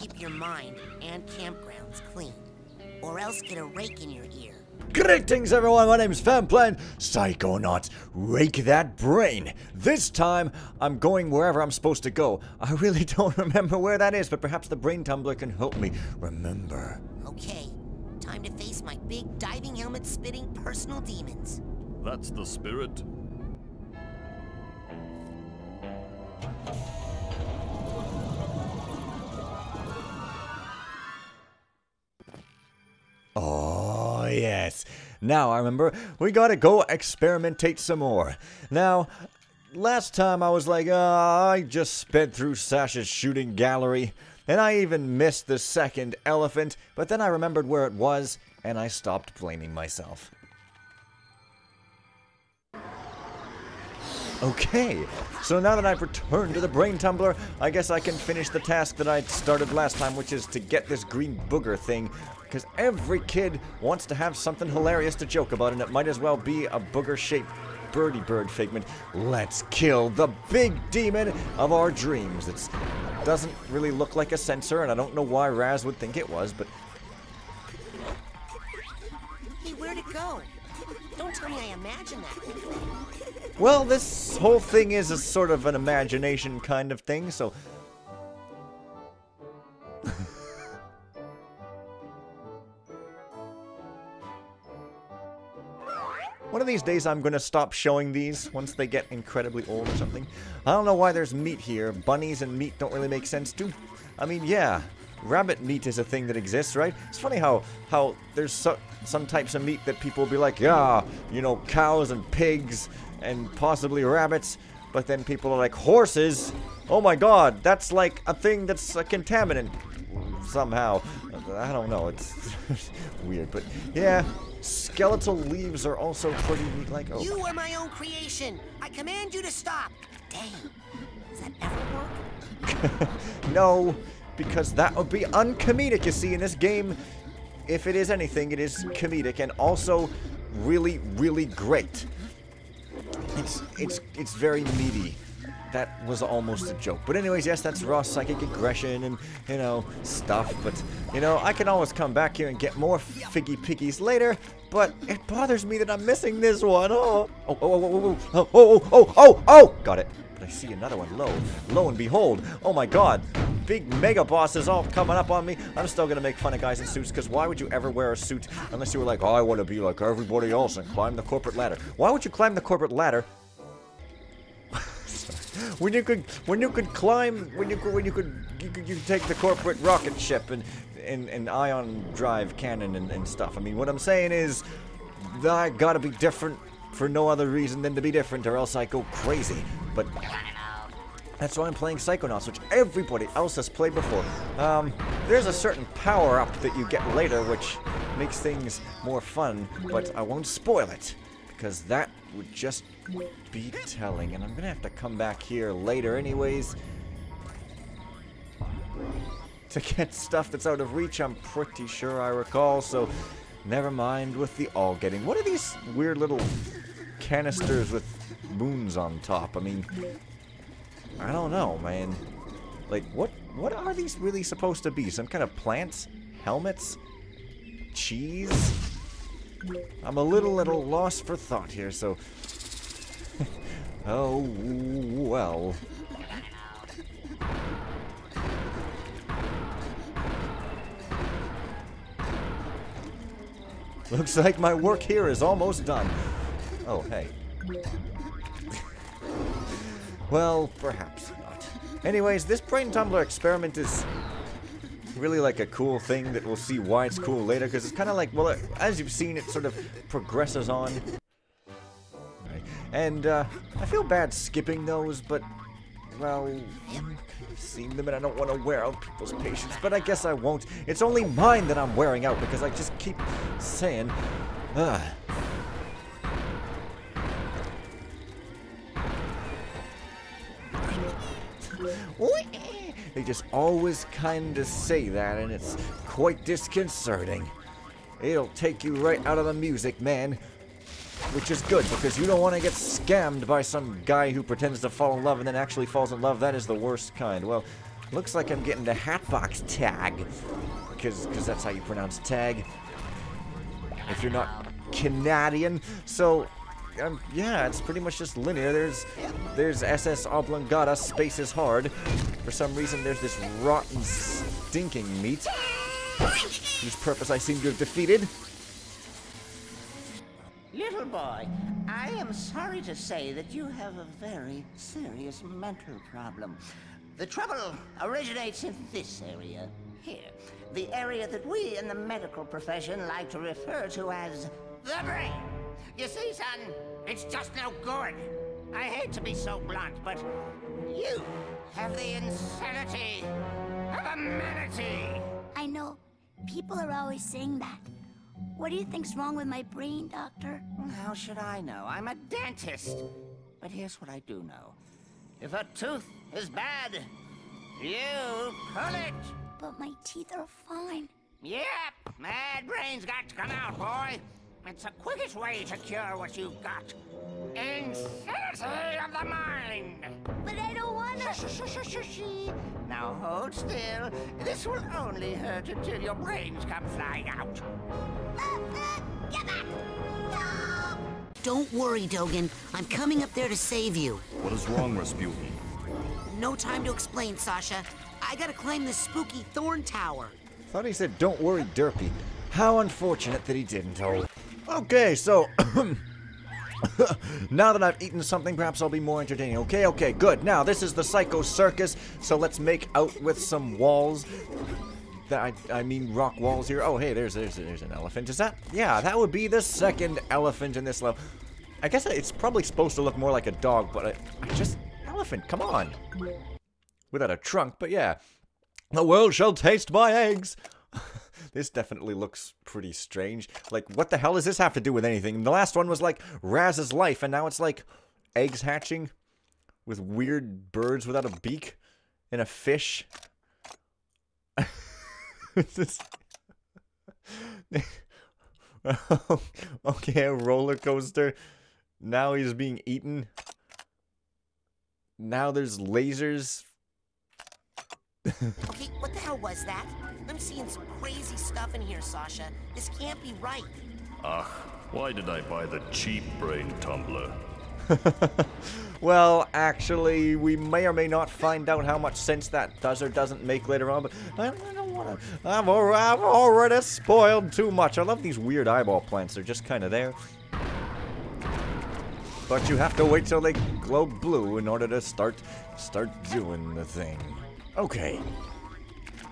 keep your mind and campgrounds clean. Or else get a rake in your ear. Greetings everyone, my name is Fanplan Psychonauts. Rake that brain. This time, I'm going wherever I'm supposed to go. I really don't remember where that is, but perhaps the brain tumbler can help me remember. Okay, time to face my big diving helmet spitting personal demons. That's the spirit. Oh, yes. Now I remember, we gotta go experimentate some more. Now, last time I was like, I just sped through Sash's shooting gallery, and I even missed the second elephant, but then I remembered where it was, and I stopped blaming myself. Okay, so now that I've returned to the brain tumbler, I guess I can finish the task that I started last time, which is to get this green booger thing, because every kid wants to have something hilarious to joke about, and it might as well be a booger-shaped birdie bird figment. Let's kill the big demon of our dreams. It doesn't really look like a sensor, and I don't know why Raz would think it was, but... Hey, where'd it go? Don't tell me I imagined that. Well, this whole thing is a sort of an imagination kind of thing, so... One of these days I'm going to stop showing these once they get incredibly old or something. I don't know why there's meat here. Bunnies and meat don't really make sense too. I mean, yeah, rabbit meat is a thing that exists, right? It's funny how there's some types of meat that people will be like, yeah, you know, cows and pigs and possibly rabbits. But then people are like, horses? Oh my god, that's like a thing that's a contaminant somehow. I don't know, it's weird, but yeah. Skeletal leaves are also pretty neat, like, oh. You are my own creation. I command you to stop. Dang. Does that ever work? No, because that would be uncomedic, you see, in this game. If it is anything, it is comedic and also really, really great. It's very meaty. That was almost a joke. But anyways, yes, that's raw psychic aggression and, you know, stuff. But, you know, I can always come back here and get more figgy piggies later. But it bothers me that I'm missing this one. Oh. Got it. But I see another one. Lo and behold. Oh my god. Big mega bosses all coming up on me. I'm still going to make fun of guys in suits, because why would you ever wear a suit unless you were like, oh, I want to be like everybody else and climb the corporate ladder. Why would you climb the corporate ladder? When you could take the corporate rocket ship and ion drive cannon and stuff. I mean, what I'm saying is, I gotta be different for no other reason than to be different, or else I go crazy. But that's why I'm playing Psychonauts, which everybody else has played before. There's a certain power-up that you get later, which makes things more fun, but I won't spoil it, because that would just be telling, and I'm gonna have to come back here later anyways to get stuff that's out of reach, I'm pretty sure I recall, so never mind with the all getting. What are these weird little canisters with moons on top? I mean, I don't know, man. Like, what are these really supposed to be? Some kind of plants? Helmets? Cheese? I'm a little lost for thought here, so... oh, well. Looks like my work here is almost done. Oh, hey. Well, perhaps not. Anyways, this brain tumbler experiment is really like a cool thing that we'll see why it's cool later, because it's kind of like, well, as you've seen, it sort of progresses on. Right. And I feel bad skipping those, but, well, I've seen them and I don't want to wear out people's patience, but I guess I won't. It's only mine that I'm wearing out, because I just keep saying, They just always kind of say that, and it's quite disconcerting. It'll take you right out of the music, man. Which is good, because you don't want to get scammed by some guy who pretends to fall in love and then actually falls in love. That is the worst kind. Well, Looks like I'm getting the Hatbox tag. Because that's how you pronounce tag. If you're not Canadian. So, yeah, it's pretty much just linear. There's SS Oblongata, space is hard. For some reason, there's this rotten, stinking meat, whose purpose I seem to have defeated. Little boy, I am sorry to say that you have a very serious mental problem. The trouble originates in this area, here. The area that we in the medical profession like to refer to as the brain. You see, son, it's just no good. I hate to be so blunt, but you have the insanity of a manatee. I know. People are always saying that. What do you think's wrong with my brain, Doctor? How should I know? I'm a dentist. But here's what I do know. If a tooth is bad, you pull it. But my teeth are fine. Yep, mad brain's got to come out, boy. It's the quickest way to cure what you've got. Insanity of the mind. But I don't wanna. Shh. Now hold still. This will only hurt until your brains come flying out. Get back! No! Don't worry, Dogen. I'm coming up there to save you. What is wrong, Rasputin? No time to explain, Sasha. I gotta climb this spooky thorn tower. Thought he said, don't worry, Derpy. How unfortunate that he didn't, oh. Okay, so... now that I've eaten something, perhaps I'll be more entertaining. Okay, good. Now, this is the Psycho Circus, so let's make out with some walls. I mean rock walls here. Oh, hey, there's an elephant. Is that? Yeah, that would be the second elephant in this level. I guess it's probably supposed to look more like a dog, but I just... Elephant, come on. Without a trunk, but yeah. The world shall taste my eggs. This definitely looks pretty strange. Like, what the hell does this have to do with anything? The last one was like Raz's life, and now it's like eggs hatching with weird birds without a beak and a fish. Okay, a roller coaster. Now he's being eaten. Now there's lasers. Okay, what the hell was that? I'm seeing some crazy stuff in here, Sasha. This can't be right. Ugh, why did I buy the cheap brain tumbler? Well, actually, we may or may not find out how much sense that does or doesn't make later on, but I don't want to... I've already spoiled too much. I love these weird eyeball plants. They're just kind of there. But you have to wait till they glow blue in order to start doing the thing. Okay.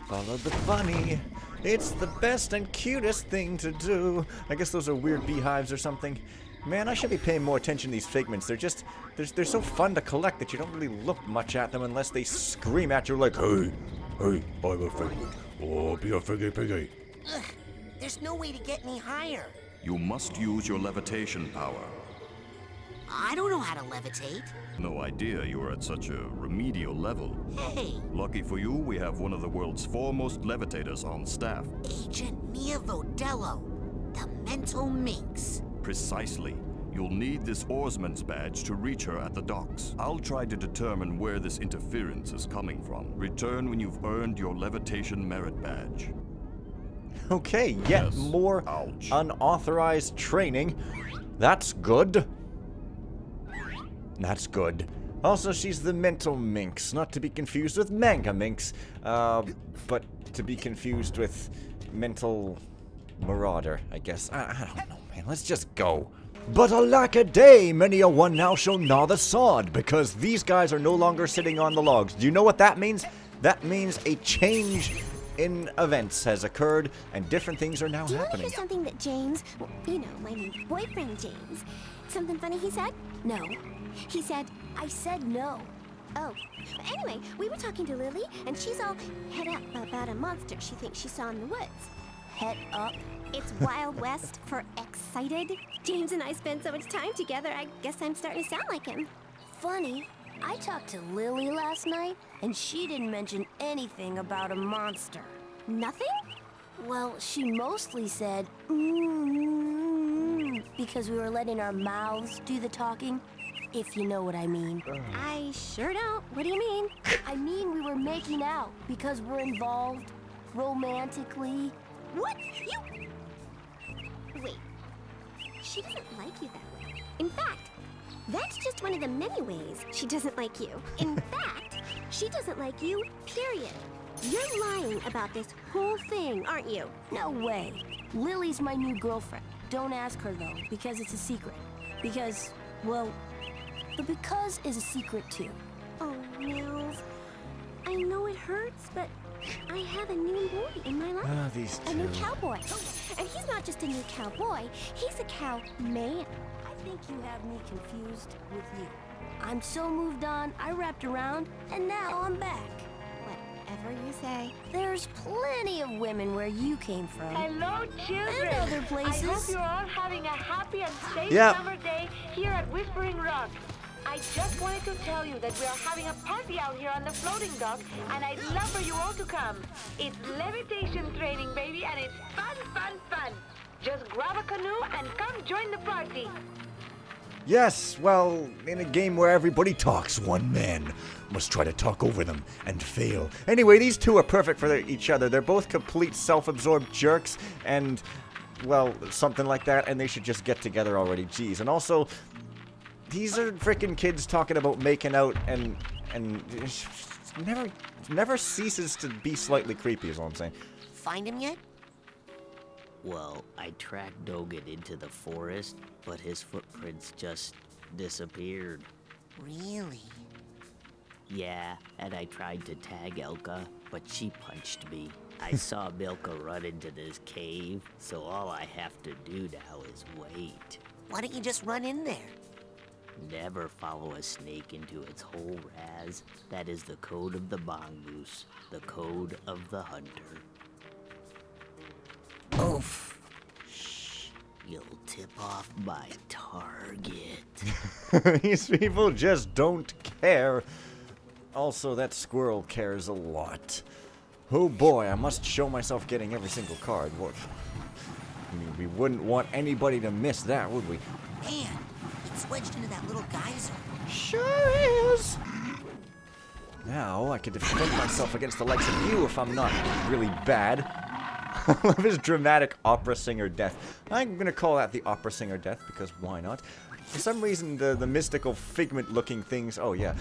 Follow the bunny. It's the best and cutest thing to do. I guess those are weird beehives or something. Man, I should be paying more attention to these figments. They're so fun to collect that you don't really look much at them unless they scream at you like, hey, I'm a figment. Oh, be a figgy piggy. Ugh, there's no way to get any higher. You must use your levitation power. I don't know how to levitate. No idea you are at such a remedial level. Hey, Lucky for you, we have one of the world's foremost levitators on staff. Agent Mia Vodello, the mental minx. Precisely. You'll need this oarsman's badge to reach her at the docks. I'll try to determine where this interference is coming from. Return when you've earned your levitation merit badge. Okay, yet Yes. more Ouch. unauthorized training. That's good. That's good. Also, she's the mental minx, not to be confused with manga minx, but to be confused with mental marauder, I guess. I don't know, man. Let's just go. But alack a day, many a one now shall gnaw the sod, because these guys are no longer sitting on the logs. Do you know what that means? That means a change in events has occurred, and different things are now Do you want to happening. hear something that James, well, you know, my new boyfriend James, something funny he said? No. He said, I said no. Oh. But anyway, we were talking to Lily, and she's all head up about a monster she thinks she saw in the woods. Head up? It's Wild West for excited. James and I spend so much time together, I guess I'm starting to sound like him. Funny, I talked to Lily last night, and she didn't mention anything about a monster. Nothing? Well, she mostly said, because we were letting our mouths do the talking. if you know what I mean. I sure don't. What do you mean? I mean we were making out because we're involved romantically. What? You... Wait. She doesn't like you that way. In fact, that's just one of the many ways she doesn't like you. In fact, she doesn't like you, period. You're lying about this whole thing, aren't you? No way. Lily's my new girlfriend. Don't ask her though, because it's a secret. Because, well, the because is a secret too. Oh, Nils. I know it hurts, but I have a new boy in my life. Ah, these A new two. cowboy. And he's not just a new cowboy, he's a cow man. I think you have me confused with you. I'm so moved on, I wrapped around, and now I'm back. Whatever you say. There's plenty of women where you came from. Hello, children. And other places. I hope you're all having a happy and safe Yep. summer day here at Whispering Rock. I just wanted to tell you that we are having a party out here on the floating dock, and I'd love for you all to come. It's levitation training, baby, and it's fun, fun, fun. Just grab a canoe and come join the party. Yes, well, in a game where everybody talks, one man must try to talk over them and fail. Anyway, these two are perfect for each other. They're both complete self-absorbed jerks and, well, something like that, and they should just get together already. Jeez. And also, these are freaking kids talking about making out, and it never ceases to be slightly creepy is all I'm saying. Find him yet? Well, I tracked Dogan into the forest, but his footprints just disappeared. Really? Yeah, and I tried to tag Elka, but she punched me. I saw Milka run into this cave, so all I have to do now is wait. Why don't you just run in there? Never follow a snake into its hole, Raz. That is the code of the mongoose, the code of the hunter. Oof. Shh, you'll tip off my target. These people just don't care. Also, that squirrel cares a lot. Oh boy, I must show myself getting every single card. What? I mean, we wouldn't want anybody to miss that, would we? Man, it's wedged into that little geyser. Sure is. Now I can defend myself against the likes of you if I'm not really bad. I love his dramatic opera singer death. I'm gonna call that the opera singer death because why not? For some reason, the mystical figment-looking things. Oh yeah,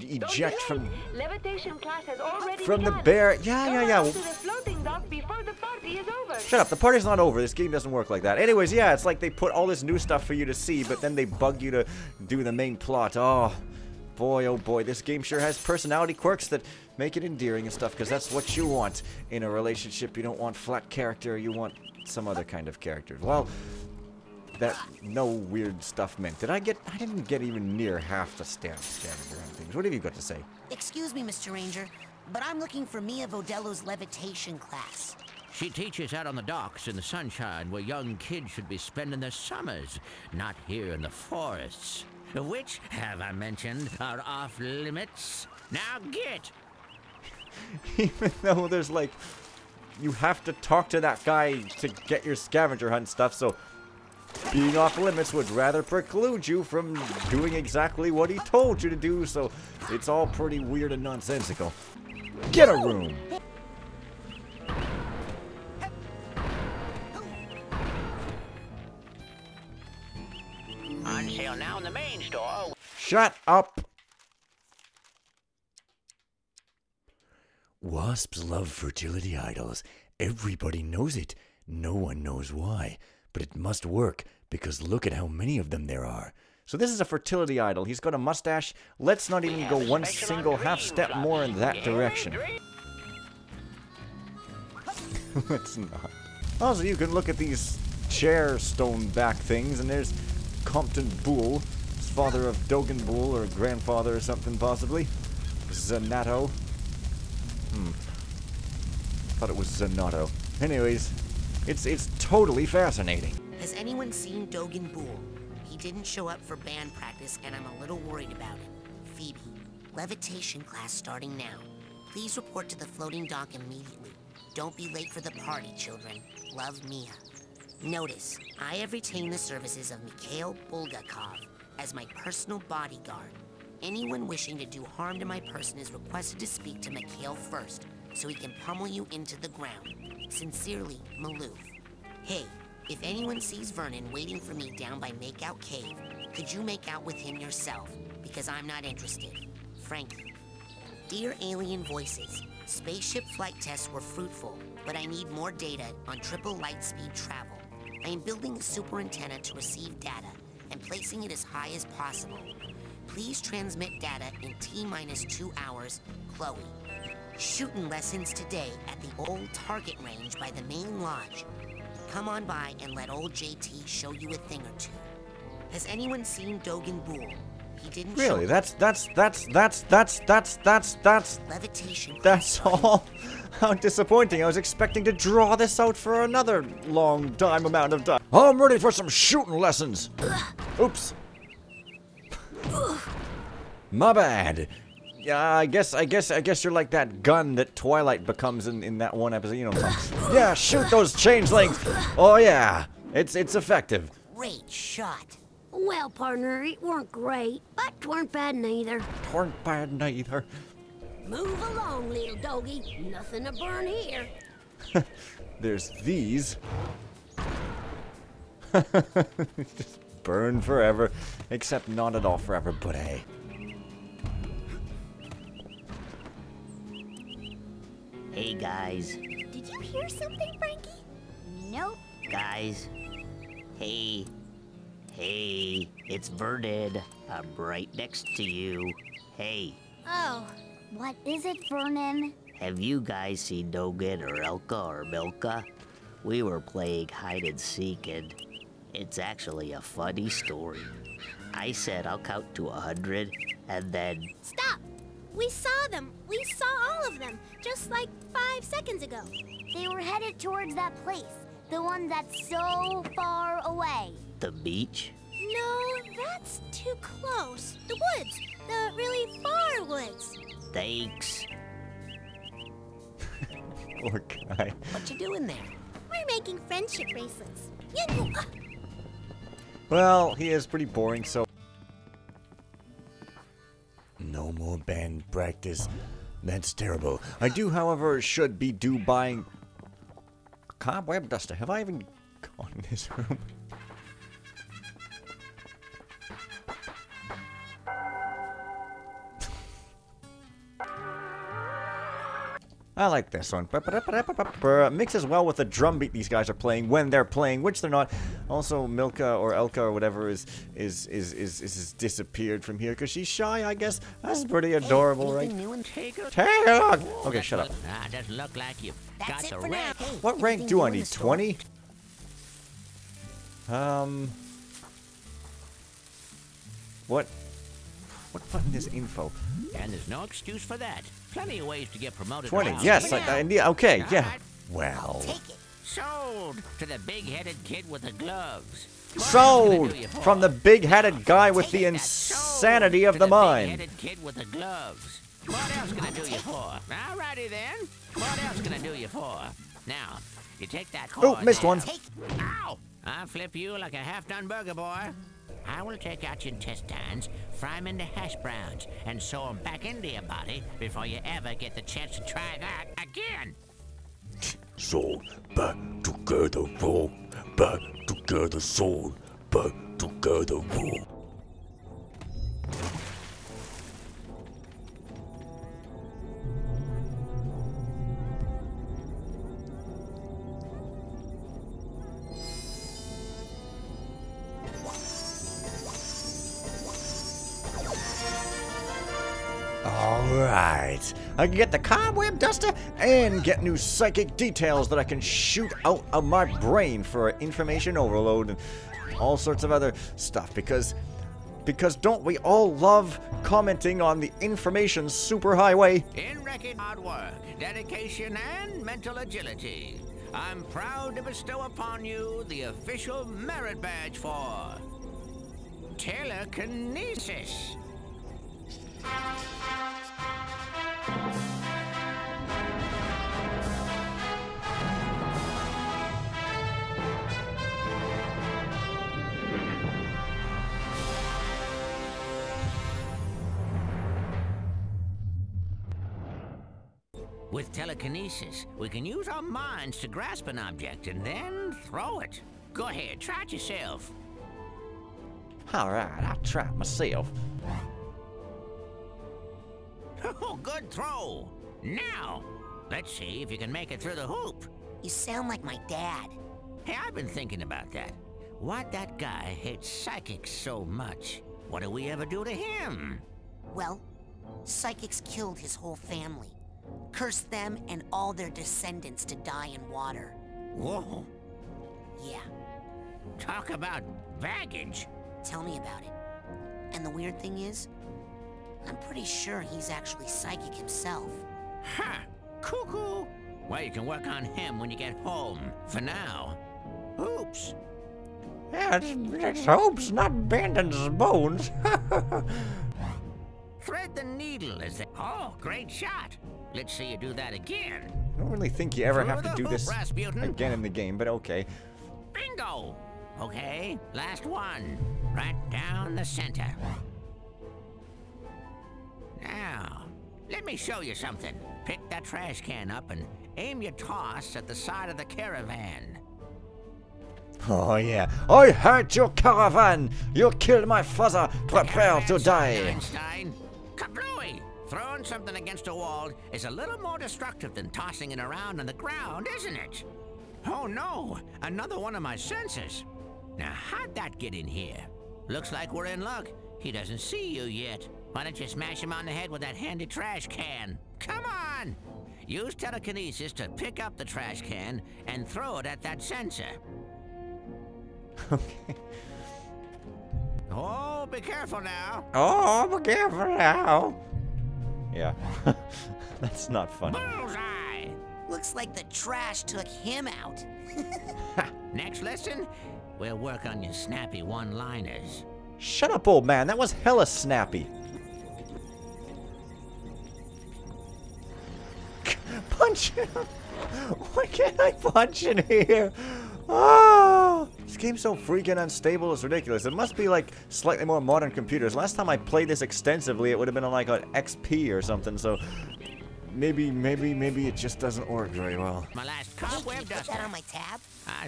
eject from Levitation class has already from the begun. bear. Go Yeah. out to the floating dock before the party is over. Shut up, the party's not over. This game doesn't work like that. Anyways, yeah, it's like they put all this new stuff for you to see, but then they bug you to do the main plot. Oh boy, this game sure has personality quirks that make it endearing and stuff, because that's what you want in a relationship. You don't want flat character, you want some other kind of character. Well, that no weird stuff meant. I didn't get even near half the scavenger hunt things. What have you got to say? Excuse me, Mr. Ranger, but I'm looking for Mia Vodello's levitation class. She teaches out on the docks in the sunshine where young kids should be spending their summers, not here in the forests, which, have I mentioned, are off limits. Now get! Even though there's like, you have to talk to that guy to get your scavenger hunt stuff, so being off limits would rather preclude you from doing exactly what he told you to do, so it's all pretty weird and nonsensical. Get a room! On sale now in the main store. Shut up! Wasps love fertility idols. Everybody knows it. No one knows why. But it must work, because look at how many of them there are. So this is a fertility idol. He's got a mustache. Let's not even go one single half step more in that direction. Let's not. Also, you can look at these chair stone back things, and there's Compton Boole, father of Dogan Boole, or grandfather or something possibly. Zanato. Thought it was Zanato. Anyways, it's totally fascinating. Has anyone seen Dogan Boole? He didn't show up for band practice, and I'm a little worried about him. Phoebe, levitation class starting now. Please report to the floating dock immediately. Don't be late for the party, children. Love, Mia. Notice, I have retained the services of Mikhail Bulgakov, as my personal bodyguard. Anyone wishing to do harm to my person is requested to speak to Mikhail first, so he can pummel you into the ground. Sincerely, Maloof. Hey, if anyone sees Vernon waiting for me down by Makeout Cave, could you make out with him yourself? Because I'm not interested. Frankie. Dear Alien Voices, spaceship flight tests were fruitful, but I need more data on triple light speed travel. I am building a super antenna to receive data and placing it as high as possible. Please transmit data in T-minus 2 hours, Chloe. Shooting lessons today at the old target range by the main lodge. Come on by and let old JT show you a thing or two. Has anyone seen Dogan Boole? He didn't Really? show That's levitation. That's all? How disappointing. I was expecting to draw this out for another long time amount of time. I'm ready for some shooting lessons. Oops. My bad. Yeah, I guess you're like that gun that Twilight becomes in that one episode, you know. Yeah, shoot those changelings. Oh yeah. It's effective. Great shot. Well, partner, it weren't great, but 'tweren't bad neither. Weren't bad neither. Move along, little doggy. Nothing to burn here. There's these. Just burn forever. Except not at all forever, but hey. Hey, guys. Did you hear something, Frankie? Nope. Guys. Hey. Hey, it's Vernon. I'm right next to you. Hey, Oh, what is it, Vernon? have you guys seen Dogan or Elka or Milka? We were playing hide and seek, and it's actually a funny story. I said I'll count to 100, and then... Stop! We saw them. We saw all of them, just like 5 seconds ago. They were headed towards that place, the one that's so far away. The beach? No, that's too close. The woods, the really far woods. Thanks. Poor guy. What you doing there? We're making friendship bracelets. Well, he is pretty boring, so... No more band practice. That's terrible. I do, however, should be due buying... Cobweb duster. Have I even gone in this room? I like this one. Mixes well with the drum beat these guys are playing when they're playing, which they're not. Also, Milka or Elka or whatever is disappeared from here because she's shy, I guess. That's pretty adorable, right? Take a look. Okay, shut up. Doesn't look like you got That's the it for now. rank. Hey, What rank do I need? 20? What button is info? And there's no excuse for that. Plenty of ways to get promoted. 20. around. Yes, I need. Okay, yeah. Alright. Well. Take it. Sold to the big-headed kid with the gloves. Sold from the big-headed guy with the Sold insanity to of the mind. big-headed kid with the gloves. What else can I do you for? Alrighty then. What else can I do you for? Now, you take that Oh, horse missed one. out. Ow! I'll flip you like a half-done burger, boy. I will take out your intestines, fry them into hash browns, and sew them back into your body before you ever get the chance to try that again. Soul back together, roll back together, soul back together, roll. Alright. I can get the cobweb duster and get new psychic details that I can shoot out of my brain for information overload and all sorts of other stuff because don't we all love commenting on the information superhighway? In record hard work, dedication, and mental agility, I'm proud to bestow upon you the official merit badge for telekinesis. With telekinesis, we can use our minds to grasp an object and then throw it. Go ahead, try it yourself. Alright, I'll try it myself. Oh, good throw. Now, let's see if you can make it through the hoop. You sound like my dad. Hey, I've been thinking about that. Why'd that guy hate psychics so much? What do we ever do to him? Well, psychics killed his whole family. Cursed them and all their descendants to die in water. Whoa. Yeah, Talk about baggage. tell me about it. And the weird thing is, I'm pretty sure he's actually psychic himself. Ha! Cuckoo! Well, you can work on him when you get home. For now. Oops. Yeah, it's hopes, not bending bones. Thread the needle as they... Oh, great shot. Let's see you do that again. I don't really think you ever have to Through do the this hoop, Rasputin. again in the game, but okay. Bingo! Okay, last one. Right down the center. Now, let me show you something. Pick that trash can up and aim your toss at the side of the caravan. Oh yeah, I hurt your caravan! You killed my father! Prepare to die! Einstein. Kablooey! Throwing something against a wall is a little more destructive than tossing it around on the ground, isn't it? Oh no, another one of my sensors. Now how'd that get in here? Looks like we're in luck. He doesn't see you yet. Why don't you smash him on the head with that handy trash can? Come on! Use telekinesis to pick up the trash can and throw it at that sensor. Okay. Oh, be careful now. Oh, be careful now! Yeah. That's not funny. Bullseye! Looks like the trash took him out. Next lesson, we'll work on your snappy one-liners. Shut up, old man. That was hella snappy. Punch him! Why can't I punch in here? Oh! This game's so freaking unstable, it's ridiculous. It must be like slightly more modern computers. Last time I played this extensively, it would have been on like an XP or something, so maybe it just doesn't work very well. My last Hey, can you cobweb put duster. that on my tab?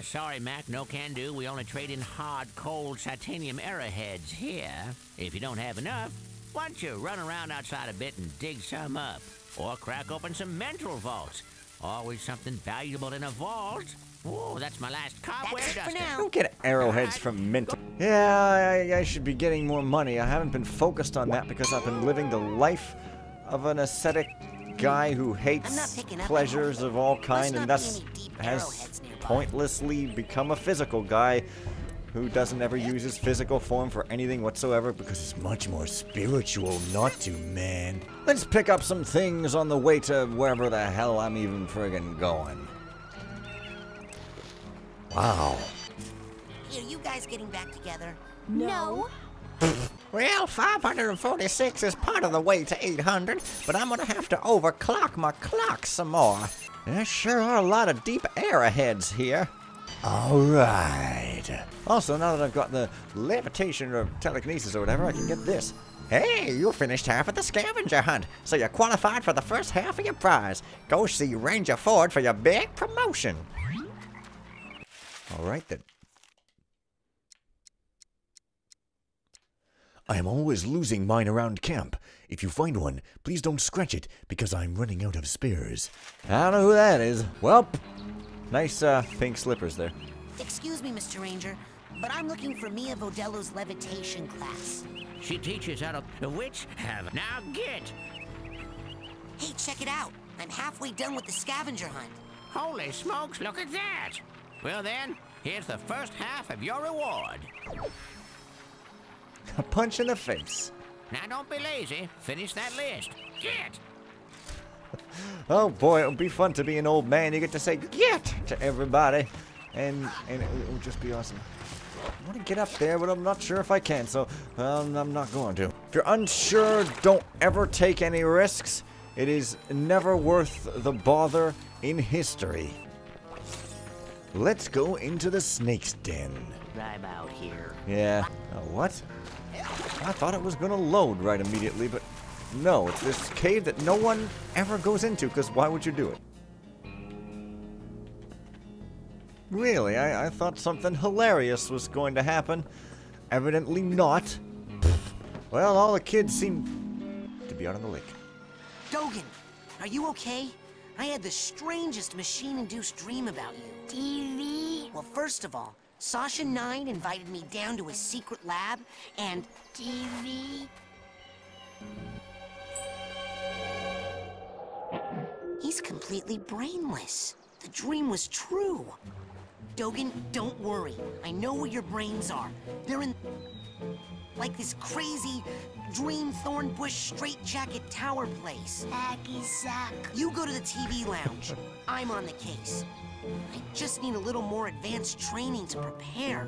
Sorry, Mac, no can do. We only trade in hard, cold titanium arrowheads here. If you don't have enough, why don't you run around outside a bit and dig some up? Or crack open some mental vaults. Always something valuable in a vault. Oh, that's my last cobweb That's it for duster. now. Don't get arrowheads from Mint. Yeah, I should be getting more money. I haven't been focused on that because I've been living the life of an ascetic guy who I'm not hates picking up pleasures anything. of all Must kind not and be thus any deep has arrowheads nearby. pointlessly become a physical guy who doesn't ever use his physical form for anything whatsoever because it's much more spiritual not to, man. Let's pick up some things on the way to wherever the hell I'm even friggin' going. Wow. Hey, are you guys getting back together? No. Well, 546 is part of the way to 800, but I'm gonna have to overclock my clock some more. There sure are a lot of deep arrowheads here. Alright. Also, now that I've got the levitation or telekinesis or whatever, I can get this. Hey, you finished half of the scavenger hunt, so you're qualified for the first half of your prize. Go see Ranger Ford for your big promotion. Alright then. I am always losing mine around camp. If you find one, please don't scratch it, because I'm running out of spares. I don't know who that is. Welp. Nice, pink slippers there. Excuse me, Mr. Ranger, but I'm looking for Mia Vodello's levitation class. She teaches how to... Which have... Now get! Hey, check it out. I'm halfway done with the scavenger hunt. Holy smokes, look at that! Well then, here's the first half of your reward. A punch in the face. Now don't be lazy. Finish that list. Get! Oh boy, it'll be fun to be an old man. You get to say "get" to everybody, and it will just be awesome. I want to get up there, but I'm not sure if I can, so I'm not going to. If you're unsure, don't ever take any risks. It is never worth the bother in history. Let's go into the snake's den. I'm out here. Yeah. Oh, what? I thought it was gonna load right immediately, but No, it's this cave that no one ever goes into, because why would you do it? Really, I thought something hilarious was going to happen. Evidently not. Well, all the kids seem to be out on the lake. Dogen, are you okay? I had the strangest machine-induced dream about you. TV. Well, first of all, Sasha 9 invited me down to his secret lab, and... TV. He's completely brainless. The dream was true. Dogen, don't worry. I know where your brains are. They're in... like this crazy dream thorn bush straitjacket tower place. Hacky sack. You go to the TV lounge. I'm on the case. I just need a little more advanced training to prepare.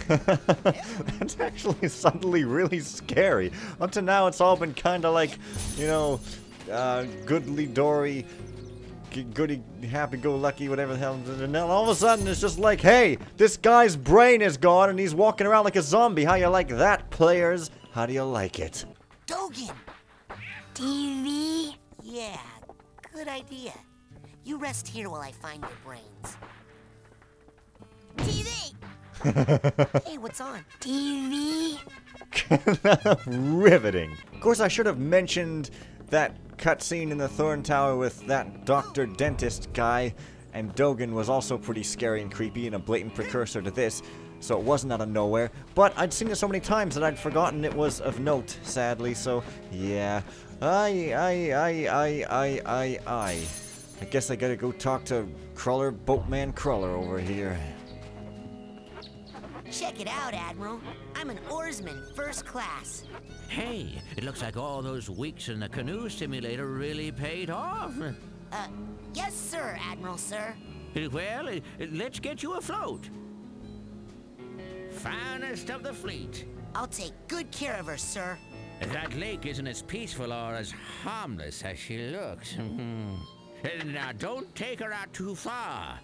That's actually suddenly really scary. Up to now, it's all been kind of like, you know, goodly-dory, goody, happy-go-lucky, whatever the hell. And then all of a sudden, it's just like, hey, this guy's brain is gone and he's walking around like a zombie. How you like that, players? How do you like it? Dogen! TV. Yeah, good idea. You rest here while I find your brains. TV. Hey, what's on? TV. Riveting. Of course, I should have mentioned that cutscene in the Thorn Tower with that Dr. Dentist guy, and Dogen was also pretty scary and creepy and a blatant precursor to this, so it wasn't out of nowhere. But I'd seen it so many times that I'd forgotten it was of note, sadly, so yeah. I guess I gotta go talk to Boatman Cruller over here. Check it out, Admiral. I'm an oarsman, first class. Hey, it looks like all those weeks in the canoe simulator really paid off. Yes, sir, Admiral, sir. Well, let's get you afloat. Finest of the fleet. I'll take good care of her, sir. That lake isn't as peaceful or as harmless as she looks. Now, don't take her out too far.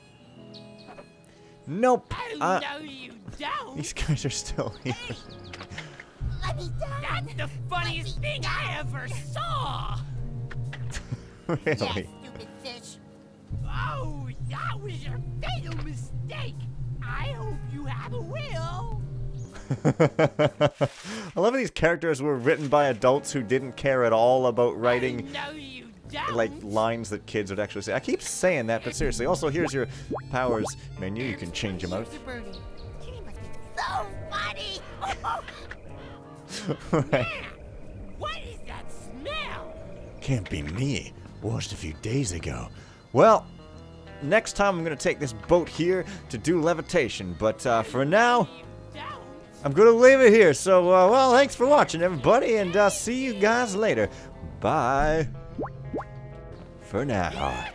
Nope. No, you don't. These guys are still here. Let me down. That's the funniest thing I ever saw. Really? Yeah, stupid fish. Oh, that was your fatal mistake. I hope you have a will. I love how these characters were written by adults who didn't care at all about writing No, you don't. like lines that kids would actually say. I keep saying that, but seriously. Also, here's your powers menu. You can change them out. So funny. Right. What is that smell? Can't be me. Washed a few days ago. Well, next time I'm going to take this boat here to do levitation. But for now, I'm going to leave it here. So, well, thanks for watching, everybody. And see you guys later. Bye. For now.